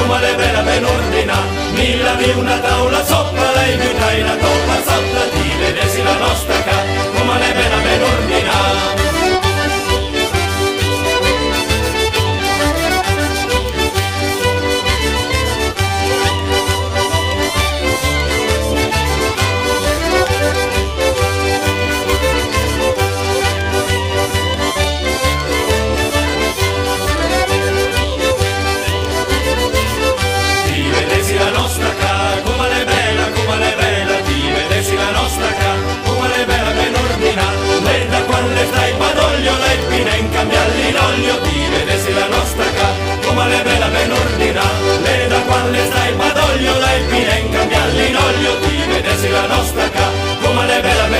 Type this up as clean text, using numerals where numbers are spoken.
come le bella ben ordina, mi lavi una tavola sopra, lei mi dai la coppa sotto, ti vedessi la nostra ca, come le bella ben ordina. L'olio ti vedessi la nostra ca, come le bella ben ordina, le da quando stai padoglio, lei viene in cambiarli in olio, ti vedessi la nostra ca, come le bella ben